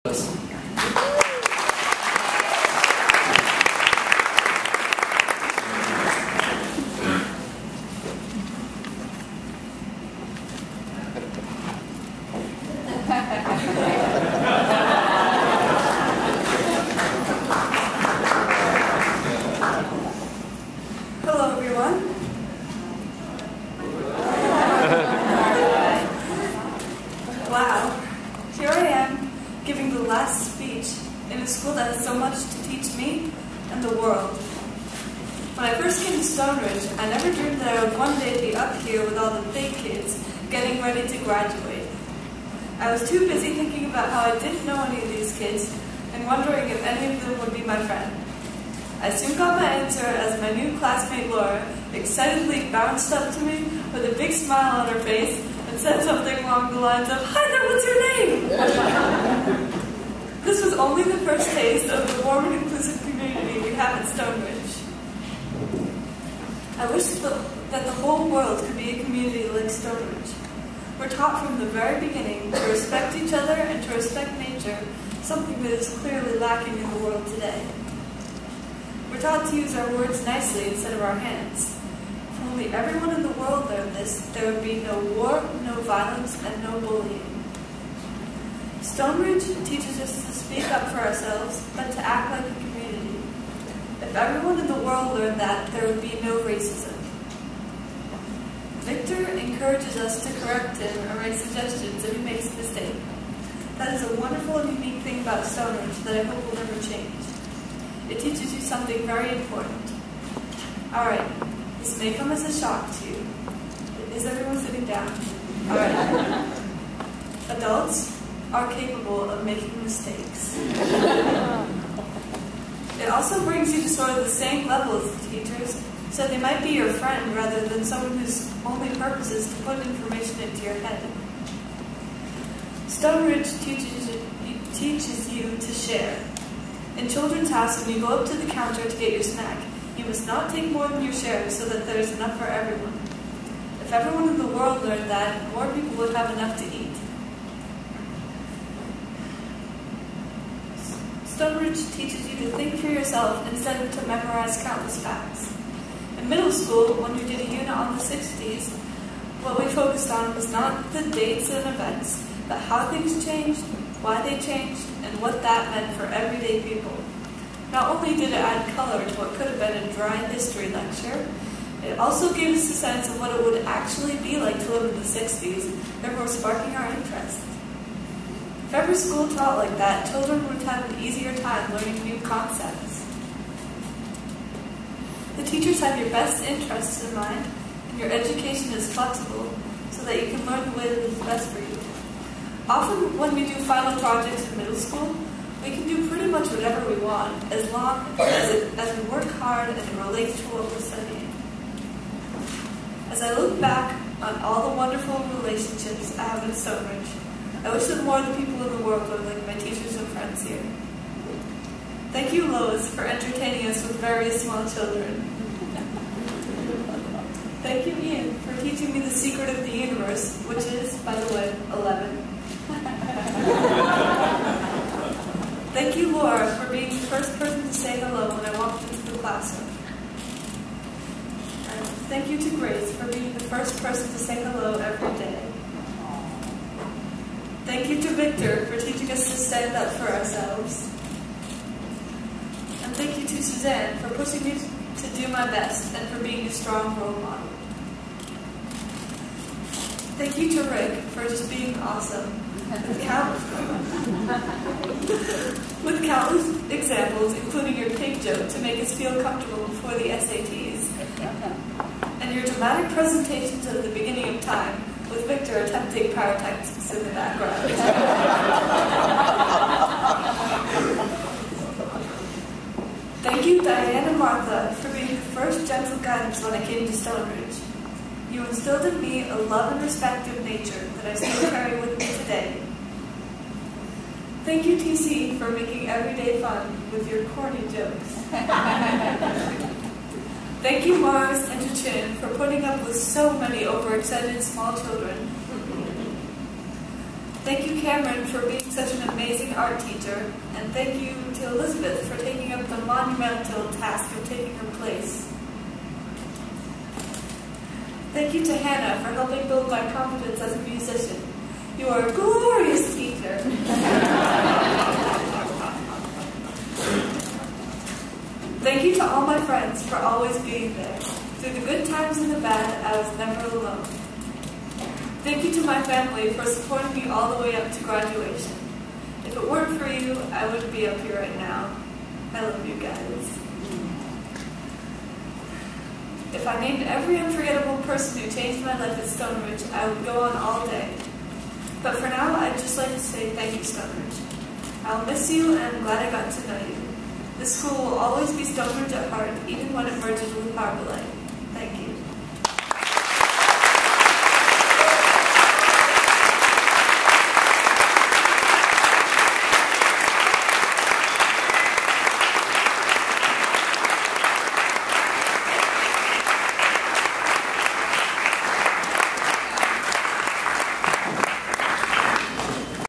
Hello, everyone. Wow, here I am giving the last speech in a school that has so much to teach me and the world. When I first came to Stoneridge, I never dreamed that I would one day be up here with all the big kids getting ready to graduate. I was too busy thinking about how I didn't know any of these kids and wondering if any of them would be my friend. I soon got my answer as my new classmate Laura excitedly bounced up to me with a big smile on her face and said something along the lines of, "Hi there, what's your name?" This was only the first taste of the warm and inclusive community we have at Stoneridge. I wish that the whole world could be a community like Stoneridge. We're taught from the very beginning to respect each other and to respect nature, something that is clearly lacking in the world today. We're taught to use our words nicely instead of our hands. If only everyone in the world learned this, there would be no war, no violence, and no bullying. Stoneridge teaches us to speak up for ourselves, but to act like a community. If everyone in the world learned that, there would be no racism. Victor encourages us to correct him or make suggestions if he makes a mistake. That is a wonderful and unique thing about Stoneridge that I hope will never change. It teaches you something very important. Alright, this may come as a shock to you. Is everyone sitting down? Alright. Adults are capable of making mistakes. It also brings you to sort of the same level as the teachers, so they might be your friend rather than someone whose only purpose is to put information into your head. Stoneridge teaches you to share. In Children's House, when you go up to the counter to get your snack, you must not take more than your share so that there is enough for everyone. If everyone in the world learned that, more people would have enough to eat. Stoneridge teaches you to think for yourself instead of to memorize countless facts. In middle school, when we did a unit on the 60s, what we focused on was not the dates and events, but how things changed, why they changed, and what that meant for everyday people. Not only did it add color to what could have been a dry history lecture, it also gave us a sense of what it would actually be like to live in the 60s, therefore sparking our interest. If every school taught like that, children would have an easier time learning new concepts. The teachers have your best interests in mind, and your education is flexible so that you can learn the way that is best for you. Often when we do final projects in middle school, we can do pretty much whatever we want as long as we work hard and it relates to what we're studying. As I look back on all the wonderful relationships I have in Stoneridge, I wish that more of the people in the world were like my teachers and friends here. Thank you, Lois, for entertaining us with various small children. Thank you, Ian, for teaching me the secret of the universe, which is, by the way, 11. Thank you, Laura, for being the first person to say hello when I walked into the classroom. And thank you to Grace for being the first person to say hello every day. Thank you to Victor for teaching us to stand up for ourselves. And thank you to Suzanne for pushing me to do my best and for being a strong role model. Thank you to Rick for just being awesome. With countless examples, including your pig joke to make us feel comfortable before the SATs, and your dramatic presentations at the beginning of time, with Victor attempting pyrotechnics in the background. Thank you, Diane and Martha, for being the first gentle guidance when I came to Stoneridge. You instilled in me a love and respect of nature that I still carry with me today. Thank you, TC, for making every day fun with your corny jokes. Thank you, Mars and Jachin, for putting up with so many overexcited small children. Thank you, Cameron, for being such an amazing art teacher, and thank you to Elizabeth for taking up the monumental task of taking her place. Thank you to Hannah for helping build my confidence as a musician. You are a glorious teacher. Thank you to all my friends for always being there. Through the good times and the bad, I was never alone. Thank you to my family for supporting me all the way up to graduation. If it weren't for you, I wouldn't be up here right now. I love you guys. If I named every unforgettable person who changed my life at Stoneridge, I would go on all day. But for now, I'd just like to say thank you, Stoneridge. I'll miss you, and I'm glad I got to know you. This school will always be Stoneridge at heart, even when it merges with Harbor Light.